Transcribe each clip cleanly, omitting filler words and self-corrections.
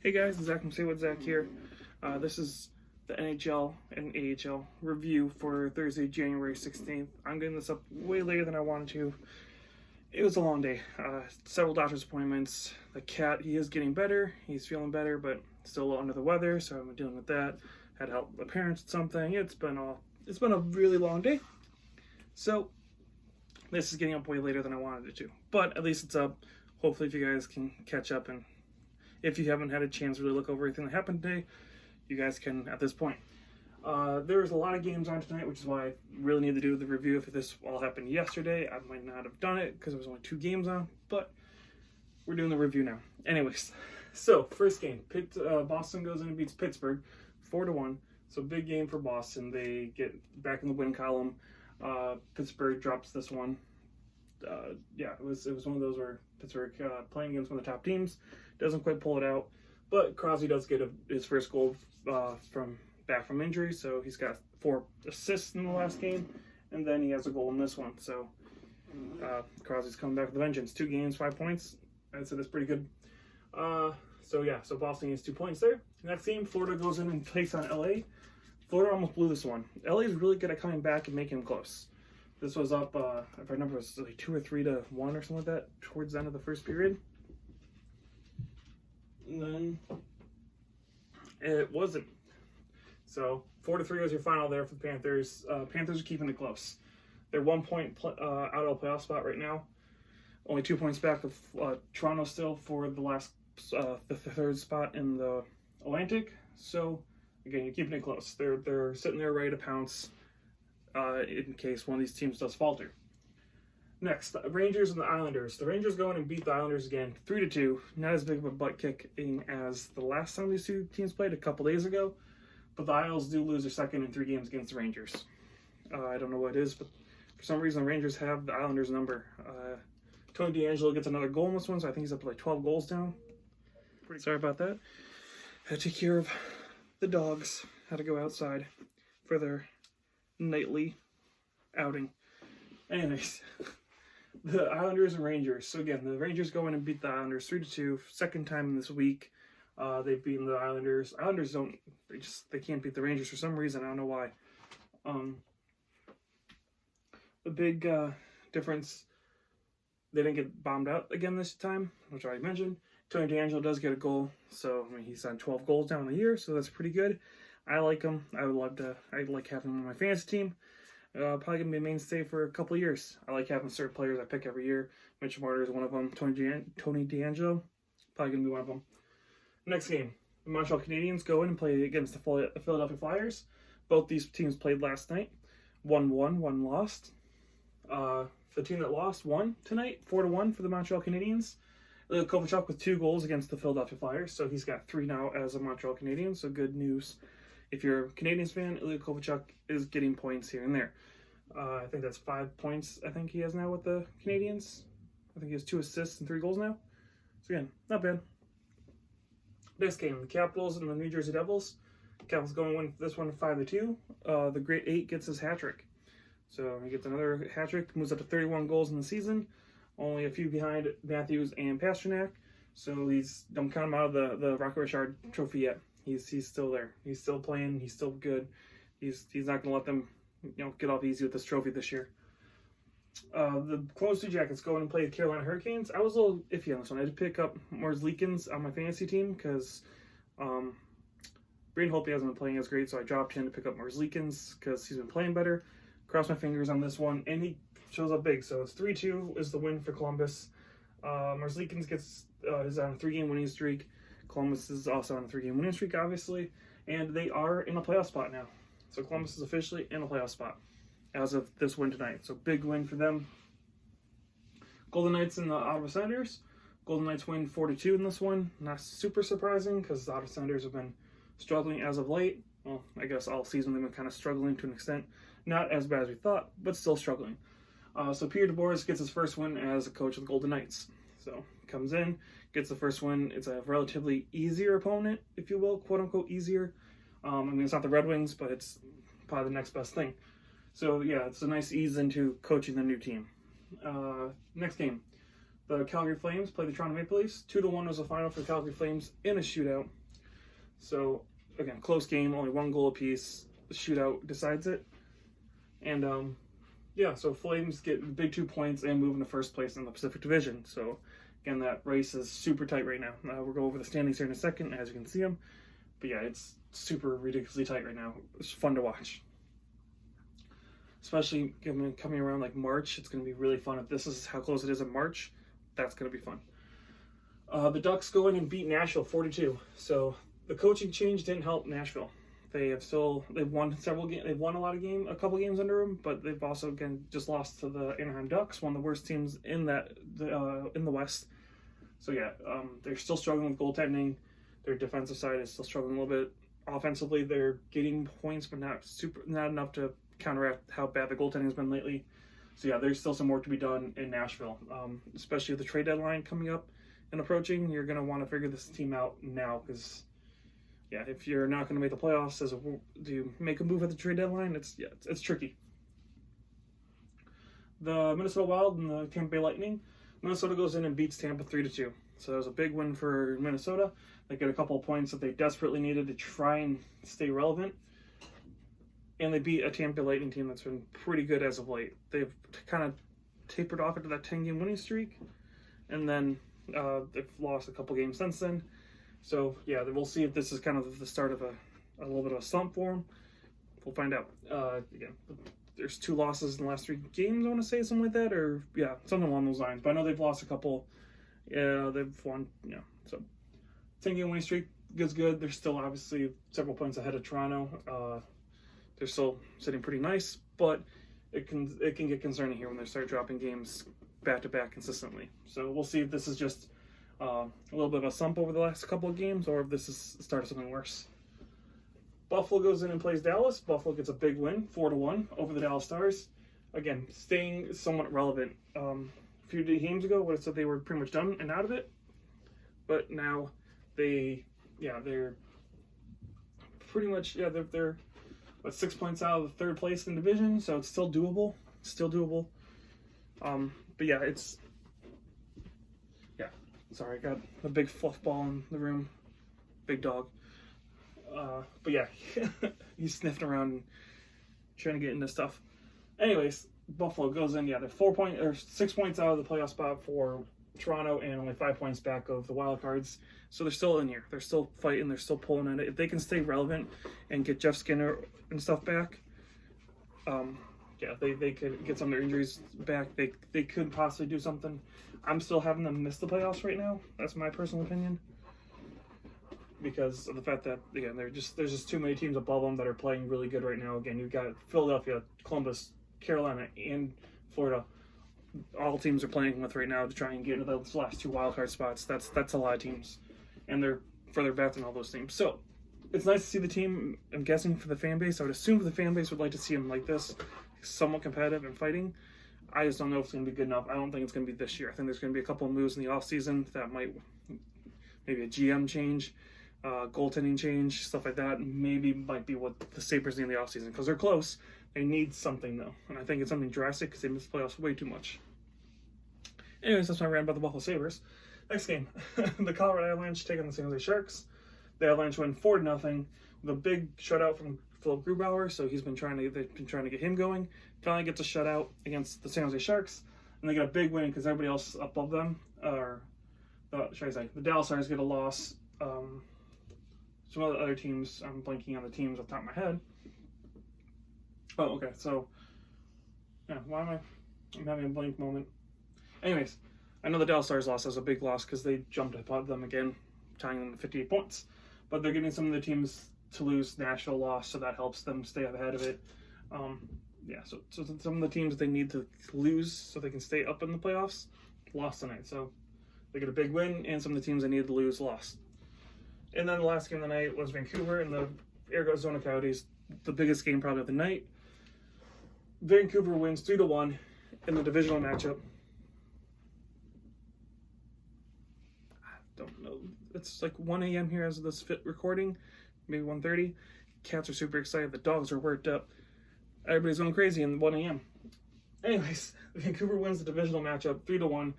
Hey guys, Zach from Say What Zach here. This is the NHL and AHL review for Thursday, January 16th. I'm getting this up way later than I wanted to. It was a long day. Several doctor's appointments. The cat, he is getting better. He's feeling better, but still a little under the weather, so I'm dealing with that. Had to help the parents with something. It's been a really long day. So this is getting up way later than I wanted it to. But at least it's up. Hopefully if you guys can catch up, and if you haven't had a chance to really look over everything that happened today, you guys can at this point. There was a lot of games on tonight, which is why I really need to do the review. If this all happened yesterday, I might not have done it because there was only 2 games on, but we're doing the review now. Anyways, so first game, Boston goes in and beats Pittsburgh 4-1. So big game for Boston. They get back in the win column. Pittsburgh drops this one. It was one of those where Pittsburgh playing against one of the top teams doesn't quite pull it out, but Crosby does get his first goal back from injury, so he's got 4 assists in the last game, and then he has a goal in this one. So Crosby's coming back with a vengeance. 2 games, 5 points. I'd say that's pretty good. So Boston gets 2 points there. Next game, Florida goes in and takes on LA. Florida almost blew this one. LA is really good at coming back and making them close. This was up, if I remember, it was like 2 or 3-1 or something like that towards the end of the first period. And then it wasn't. So 4-3 was your final there for the Panthers. Panthers are keeping it close. They're 1 point out of a playoff spot right now. Only 2 points back of Toronto still for the third spot in the Atlantic. So again, you're keeping it close. They're sitting there ready to pounce in case one of these teams does falter. Next, the Rangers and the Islanders. The Rangers go in and beat the Islanders again, 3-2. Not as big of a butt kicking as the last time these 2 teams played a couple days ago, but the Isles do lose their second in 3 games against the Rangers. I don't know what it is, but for some reason the Rangers have the Islanders' number. Tony DeAngelo gets another goal in this one, so I think he's up to like 12 goals down. Sorry about that. Had to take care of the dogs. Had to go outside for their nightly outing. Anyways, the Islanders and Rangers. So again, the Rangers go in and beat the Islanders 3-2. Second time in this week. They've beaten the Islanders. Islanders they can't beat the Rangers for some reason. I don't know why. The big difference, they didn't get bombed out again this time, which I already mentioned. Tony DeAngelo does get a goal, so I mean, he's on 12 goals down the year, so that's pretty good. I like him. I'd like having him on my fantasy team. Probably gonna be a mainstay for a couple of years. I like having certain players I pick every year. Mitch Marner is one of them. Tony DeAngelo, probably gonna be one of them. Next game, the Montreal Canadiens go in and play against the Philadelphia Flyers. Both these teams played last night. 1 won, 1 lost. The team that lost won tonight, 4-1 for the Montreal Canadiens. Ilya Kovalchuk with 2 goals against the Philadelphia Flyers, so he's got 3 now as a Montreal Canadian, so good news. If you're a Canadiens fan, Ilya Kovalchuk is getting points here and there. I think that's 5 points I think he has now with the Canadiens. I think he has 2 assists and 3 goals now. So again, not bad. Next game, the Capitals and the New Jersey Devils. Capitals going to win this one 5-2. The Great 8 gets his hat trick. So he gets another hat trick, moves up to 31 goals in the season. Only a few behind Matthews and Pastrnak. So don't count him out of the Rocket Richard trophy yet. He's still there. He's still playing. He's still good. He's not going to let them get off easy with this trophy this year. The Columbus Blue Jackets go in and play the Carolina Hurricanes. I was a little iffy on this one. I did pick up Merzlikins on my fantasy team because Braden Holtby hasn't been playing as great, so I dropped in to pick up Merzlikins because he's been playing better. Cross my fingers on this one, and he shows up big. So it's 3-2 is the win for Columbus. Merzlikins is on a 3-game winning streak. Columbus is also on a 3-game winning streak, obviously, and they are in a playoff spot now. So Columbus is officially in a playoff spot as of this win tonight. So big win for them. Golden Knights and the Ottawa Senators. Golden Knights win 4-2 in this one. Not super surprising because the Ottawa Senators have been struggling as of late. Well, I guess all season they've been kind of struggling to an extent. Not as bad as we thought, but still struggling. So Pierre DeBoer gets his first win as a coach of the Golden Knights. So comes in, gets the first win. It's a relatively easier opponent, if you will, quote unquote easier. I mean, it's not the Red Wings, but it's probably the next best thing. So yeah, it's a nice ease into coaching the new team. Next game, The Calgary Flames played the Toronto Maple Leafs. 2-1 was the final for the Calgary Flames in a shootout. So, again, close game, only 1 goal apiece. The shootout decides it. And, yeah, so Flames get the big 2 points and move into first place in the Pacific Division. So, again, that race is super tight right now. We'll go over the standings here in a second, as you can see them. But, yeah, it's super ridiculously tight right now. It's fun to watch. Especially coming around like March, it's going to be really fun. If this is how close it is in March, that's going to be fun. The Ducks go in and beat Nashville 4-2. So the coaching change didn't help Nashville. They've won several games. They've won a couple games under them, but they've also again just lost to the Anaheim Ducks, one of the worst teams in the West. So yeah, they're still struggling with goaltending. Their defensive side is still struggling a little bit. Offensively, they're getting points, but not enough to counteract how bad the goaltending has been lately. So yeah, there's still some work to be done in Nashville, especially with the trade deadline coming up and approaching. You're going to want to figure this team out now because, yeah, if you're not going to make the playoffs, do you make a move at the trade deadline? It's tricky. The Minnesota Wild and the Tampa Bay Lightning. Minnesota goes in and beats Tampa 3-2. So that was a big win for Minnesota. They get a couple of points that they desperately needed to try and stay relevant. And they beat a Tampa Bay Lightning team that's been pretty good as of late. They've kind of tapered off into that 10-game winning streak. And then they've lost a couple games since then. So, yeah, we'll see if this is kind of the start of a little bit of a slump for them. We'll find out. Again, there's 2 losses in the last 3 games, I want to say, something like that. Or, yeah, something along those lines. But I know they've lost a couple. Yeah, they've won, So, 10-game winning streak is good. They're still, obviously, several points ahead of Toronto. They're still sitting pretty nice, but it can get concerning here when they start dropping games back-to-back consistently. So we'll see if this is just a little bit of a slump over the last couple of games, or if this is the start of something worse. Buffalo goes in and plays Dallas. Buffalo gets a big win, 4-1 over the Dallas Stars. Again, staying somewhat relevant. A few games ago, would have said they were pretty much done and out of it, but now they're pretty much they're 6 points out of the 3rd place in the division, so it's still doable. But yeah, sorry, I got a big fluff ball in the room, big dog. But yeah, he's sniffing around and trying to get into stuff. Anyways, Buffalo goes in, they're 6 points out of the playoff spot for Toronto and only 5 points back of the wild cards. So they're still in here. They're still fighting. They're still pulling at it. If they can stay relevant and get Jeff Skinner and stuff back, they could get some of their injuries back. They could possibly do something. I'm still having them miss the playoffs right now. That's my personal opinion. Because of the fact that, again, there's just too many teams above them that are playing really good right now. Again, you've got Philadelphia, Columbus, Carolina, and Florida. All teams are playing with right now to try and get into those last 2 wildcard spots. That's a lot of teams. And they're further back than all those teams. So, it's nice to see the team, I'm guessing, for the fan base. I would assume the fan base would like to see them like this, somewhat competitive and fighting. I just don't know if it's going to be good enough. I don't think it's going to be this year. I think there's going to be a couple of moves in the offseason that might, maybe a GM change, goaltending change, stuff like that. Maybe might be what the Sabres need in the offseason, because they're close. They need something, though. And I think it's something drastic because they missed the playoffs way too much. Anyways, that's my rant about the Buffalo Sabres. Next game, the Colorado Avalanche take on the San Jose Sharks. The Avalanche win 4-0 with a big shutout from Philip Grubauer. So they've been trying to get him going. Finally gets a shutout against the San Jose Sharks, and they get a big win because everybody else above them, the Dallas Stars get a loss. Some of the other teams, I'm blanking on the teams off the top of my head. Oh, okay. So, yeah, I'm having a blank moment. Anyways, I know the Dallas Stars loss was a big loss because they jumped above them again, tying them to 58 points. But they're getting some of the teams to lose. Nashville lost, so that helps them stay ahead of it. So some of the teams they need to lose so they can stay up in the playoffs lost tonight. So they get a big win, and some of the teams they needed to lose lost. And then the last game of the night was Vancouver and the Arizona Coyotes, the biggest game probably of the night. Vancouver wins 3-1 in the divisional matchup. Don't know. It's like 1 a.m. here as of this recording, maybe 1:30. Cats are super excited. The dogs are worked up. Everybody's going crazy in 1 a.m. Anyways, Vancouver wins the divisional matchup 3-1.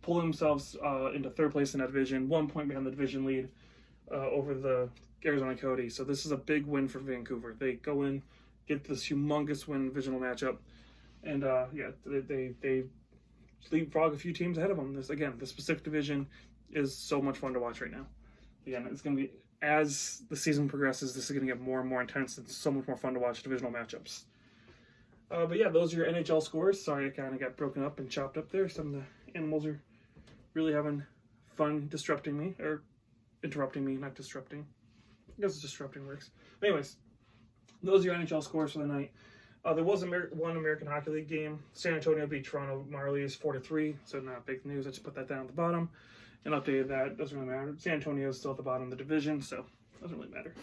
pull themselves into third place in that division, 1 point behind the division lead over the Arizona Coyotes. So this is a big win for Vancouver. They go in, get this humongous win divisional matchup, and they leapfrog a few teams ahead of them. This Pacific Division is so much fun to watch right now. Again, it's going to be, as the season progresses, this is going to get more and more intense. It's so much more fun to watch divisional matchups. But yeah, those are your NHL scores. Sorry, I kind of got broken up and chopped up there. Some of the animals are really having fun disrupting me, or interrupting me, not disrupting. I guess disrupting works. But anyways, those are your NHL scores for the night. There was one American Hockey League game. San Antonio beat Toronto Marlies 4-3, so not big news. I just put that down at the bottom and updated that. Doesn't really matter. San Antonio is still at the bottom of the division, so it doesn't really matter.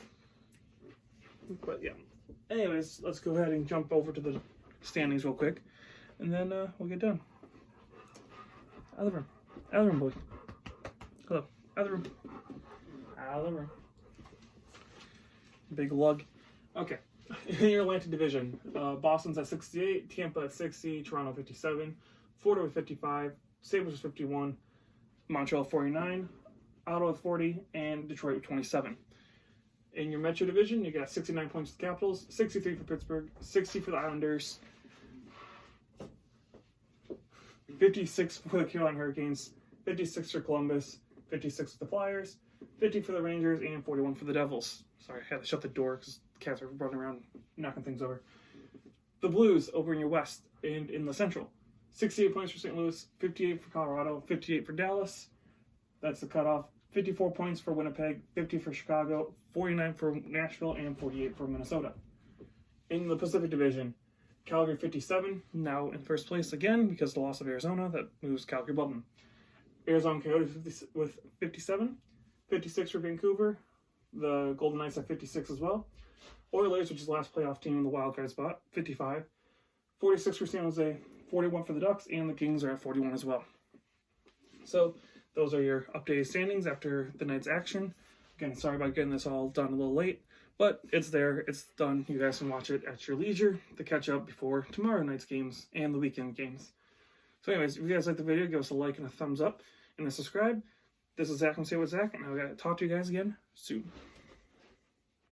But yeah. Anyways, let's go ahead and jump over to the standings real quick, and then we'll get done. Out of the room. Out of the room, boy. Hello. Out of the room. Out of the room. Big lug. Okay. In your Atlantic Division, Boston's at 68, Tampa at 60, Toronto 57, Florida with 55, Sabres with 51, Montreal 49, Ottawa 40, and Detroit with 27. In your Metro Division, you got 69 points for the Capitals, 63 for Pittsburgh, 60 for the Islanders, 56 for the Carolina Hurricanes, 56 for Columbus, 56 for the Flyers, 50 for the Rangers, and 41 for the Devils. Sorry, I had to shut the door because cats are running around knocking things over. The Blues over in your West and in the Central. 68 points for St. Louis, 58 for Colorado, 58 for Dallas. That's the cutoff. 54 points for Winnipeg, 50 for Chicago, 49 for Nashville, and 48 for Minnesota. In the Pacific Division, Calgary 57, now in first place again because of the loss of Arizona. That moves Calgary above them. Arizona Coyotes with 57, 56 for Vancouver. The Golden Knights at 56 as well. Oilers, which is the last playoff team in the wild card spot, 55. 46 for San Jose, 41 for the Ducks, and the Kings are at 41 as well. So those are your updated standings after the night's action. Again, sorry about getting this all done a little late, but it's there, it's done. You guys can watch it at your leisure to catch up before tomorrow night's games and the weekend games. So anyways, if you guys like the video, give us a like and a thumbs up and a subscribe. This is Zach from Say What Zach, and I'll talk to you guys again soon.